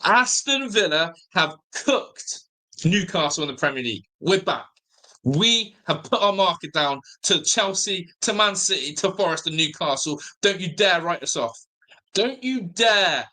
Aston Villa have cooked Newcastle in the Premier League. We're back. We have put our marker down to Chelsea, to Man City, to Forest and Newcastle. Don't you dare write us off. Don't you dare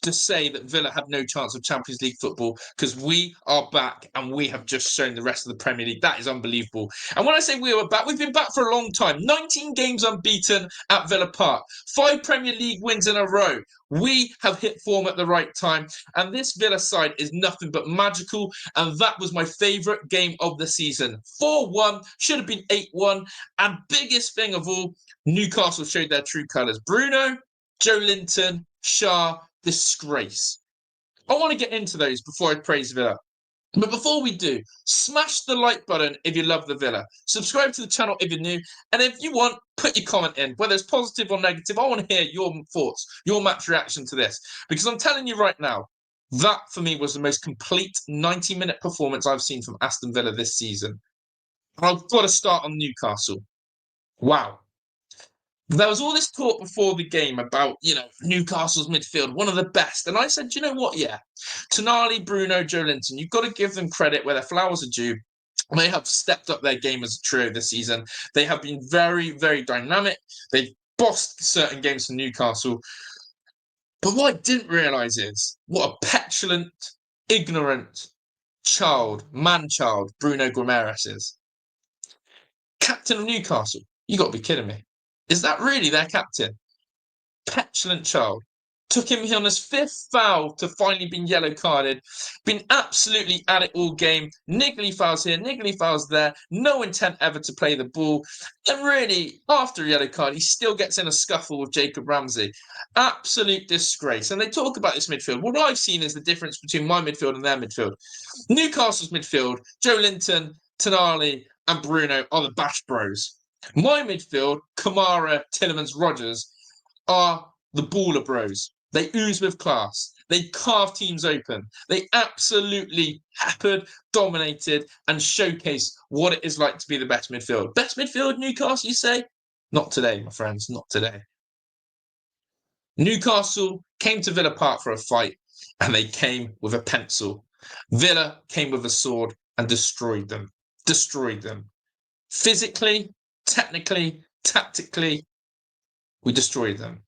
to say that Villa have no chance of Champions League football, because we are back and we have just shown the rest of the Premier League. That is unbelievable. And when I say we were back, we've been back for a long time. 19 games unbeaten at Villa Park. 5 Premier League wins in a row. We have hit form at the right time. And this Villa side is nothing but magical. And that was my favourite game of the season. 4-1, should have been 8-1. And biggest thing of all, Newcastle showed their true colours. Bruno, Joe Linton, Shah, disgrace. I want to get into those before I praise Villa. But before we do, smash the like button if you love the Villa. Subscribe to the channel if you're new. And if you want, put your comment in, whether it's positive or negative. I want to hear your thoughts, your match reaction to this. Because I'm telling you right now, that for me was the most complete 90-minute performance I've seen from Aston Villa this season. And I've got to start on Newcastle. Wow. There was all this talk before the game about, Newcastle's midfield, one of the best. And I said, do you know what? Yeah. Tonali, Bruno, Joe Linton, you've got to give them credit where their flowers are due. They have stepped up their game as a trio this season. They have been very, very dynamic. They've bossed certain games for Newcastle. But what I didn't realise is what a petulant, ignorant man-child Bruno Guimiares is. Captain of Newcastle. You got to be kidding me. Is that really their captain? Petulant child. Took him on his 5th foul to finally being yellow carded. Been absolutely at it all game. Niggly fouls here, niggly fouls there. No intent ever to play the ball. And really, after a yellow card, he still gets in a scuffle with Jacob Ramsey. Absolute disgrace. And they talk about this midfield. What I've seen is the difference between my midfield and their midfield. Newcastle's midfield, Joe Linton, Tonali, and Bruno are the Bash Bros. My midfield, Kamara, Tielemans, Rodgers, are the baller bros. They ooze with class. They carve teams open. They absolutely peppered, dominated, and showcased what it is like to be the best midfield. Best midfield, Newcastle, you say? Not today, my friends, not today. Newcastle came to Villa Park for a fight, and they came with a pencil. Villa came with a sword and destroyed them. Physically, technically, tactically, we destroyed them.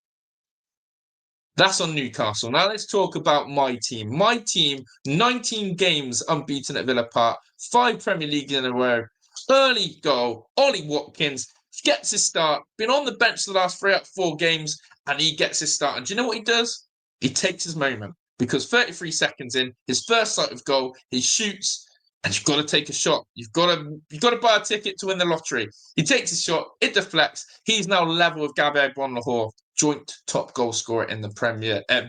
That's on Newcastle. Now let's talk about my team. My team, 19 games unbeaten at Villa Park, 5 Premier League in a row. Early goal, Ollie Watkins gets his start. Been on the bench the last 3 out of 4 games, and he gets his start. And do you know what he does? He takes his moment, because 33 seconds in, his first sight of goal, he shoots. And you've got to take a shot. You've got to buy a ticket to win the lottery. He takes his shot. It deflects. He's now level with Gabriel Bonlahor, joint top goal scorer in the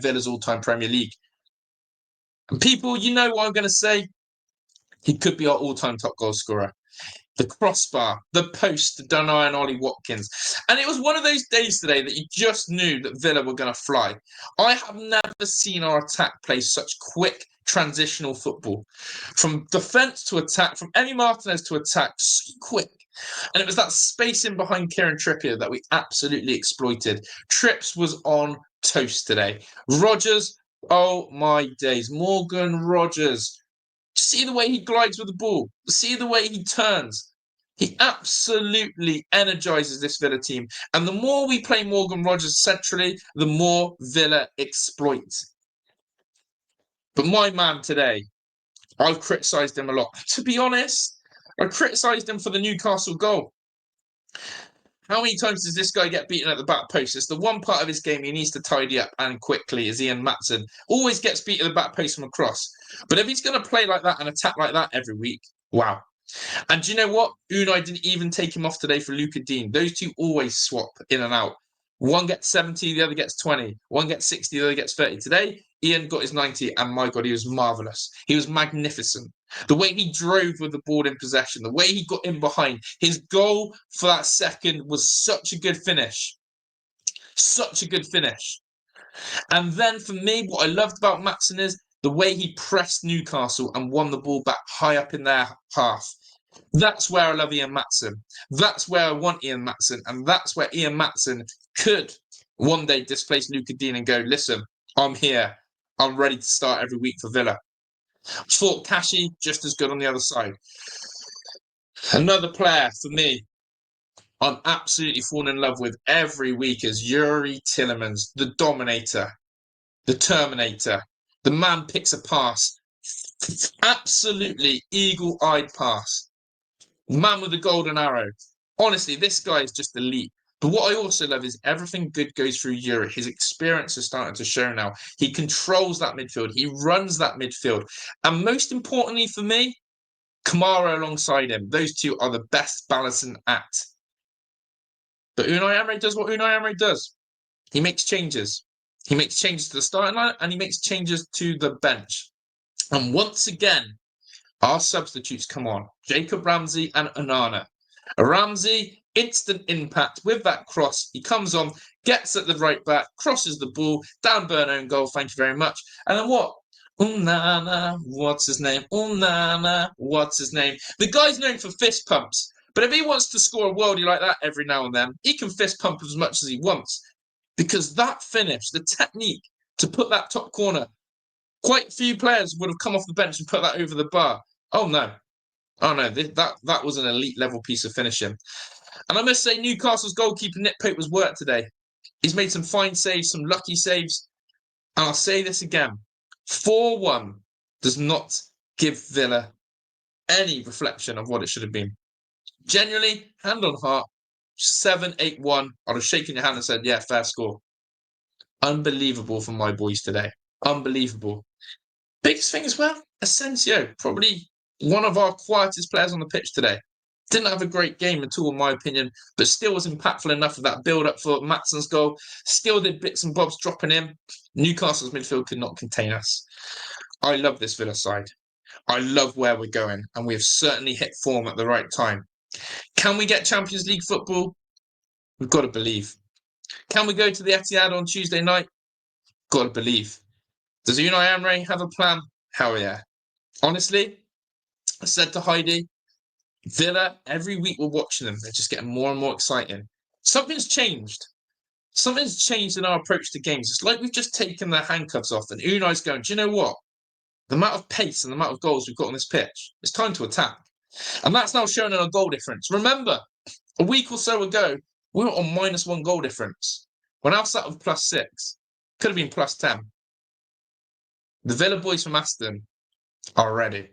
Villa's all-time Premier League. And people, you know what I'm going to say? He could be our all-time top goal scorer. The crossbar, the post to Dunai and Ollie Watkins. And it was one of those days today that you just knew that Villa were going to fly. I have never seen our attack play such quick, transitional football. From defence to attack, from Emi Martinez to attack, so quick. And it was that space in behind Kieran Trippier that we absolutely exploited. Trips was on toast today. Rodgers, oh my days. Morgan Rodgers. See the way he glides with the ball. See the way he turns. He absolutely energises this Villa team. And the more we play Morgan Rodgers centrally, the more Villa exploits. But my man today, I've criticised him a lot. To be honest, I criticised him for the Newcastle goal. How many times does this guy get beaten at the back post? It's the one part of his game he needs to tidy up, and quickly, is Ian Maatsen. Always gets beat at the back post from a cross. But if he's going to play like that and attack like that every week, wow. And do you know what? Unai didn't even take him off today for Luca Dean. Those two always swap in and out. One gets 70, the other gets 20. One gets 60, the other gets 30. Today, Ian got his 90, and my God, he was marvellous. He was magnificent. The way he drove with the ball in possession, the way he got in behind, his goal for that second was such a good finish. Such a good finish. And then for me, what I loved about Maatsen is the way he pressed Newcastle and won the ball back high up in their half. That's where I love Ian Maatsen. That's where I want Ian Maatsen. And that's where Ian Maatsen could one day displace Luca Dean and go, listen, I'm here. I'm ready to start every week for Villa. Thought Kashi just as good on the other side. Another player for me I'm absolutely falling in love with every week is Yuri Tillemans, the Dominator, the Terminator. The man picks a pass. Absolutely eagle-eyed pass. Man with the golden arrow. Honestly, this guy is just elite. But what I also love is everything good goes through Yuri. His experience is starting to show now. He controls that midfield. He runs that midfield. And most importantly for me, Kamara alongside him. Those two are the best balancing act. But Unai Emery does what Unai Emery does. He makes changes. He makes changes to the starting line and he makes changes to the bench. And once again, our substitutes come on. Jacob Ramsey and Onana. Ramsey, instant impact with that cross. He comes on, gets at the right back, crosses the ball, down Bruno and goal. Thank you very much. And then what? Onana, what's his name? Onana, what's his name? The guy's known for fist pumps. But if he wants to score a worldie like that every now and then, he can fist pump as much as he wants. Because that finish, the technique to put that top corner, quite a few players would have come off the bench and put that over the bar. Oh no. That was an elite level piece of finishing. And I must say, Newcastle's goalkeeper Nick Pope was worked today. He's made some fine saves, some lucky saves. And I'll say this again. 4-1 does not give Villa any reflection of what it should have been. Genuinely, hand on heart, 7-8-1. I'd have shaken your hand and said, yeah, fair score. Unbelievable from my boys today. Unbelievable. Biggest thing as well, Asensio, probably one of our quietest players on the pitch today. Didn't have a great game at all, in my opinion, but still was impactful enough of that build-up for Matson's goal. Still did bits and bobs dropping in. Newcastle's midfield could not contain us. I love this Villa side. I love where we're going, and we have certainly hit form at the right time. Can we get Champions League football? We've got to believe. Can we go to the Etihad on Tuesday night? Got to believe. Does Unai Emery have a plan? Hell yeah. Honestly, I said to Heidi, Villa, every week we're watching them. They're just getting more and more exciting. Something's changed. Something's changed in our approach to games. It's like we've just taken the handcuffs off and Unai's going, do you know what? The amount of pace and the amount of goals we've got on this pitch, it's time to attack. And that's now shown in our goal difference. Remember, a week or so ago, we were on -1 goal difference. We're now sat with +6. Could have been +10. The Villa boys from Aston are ready.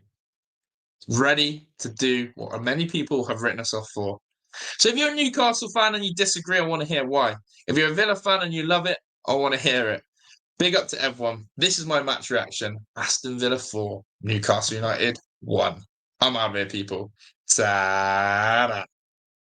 Ready to do what many people have written us off for. So if you're a Newcastle fan and you disagree, I want to hear why. If you're a Villa fan and you love it, I want to hear it. Big up to everyone. This is my match reaction. Aston Villa 4, Newcastle United 1. I'm out of here, people. Ta-da.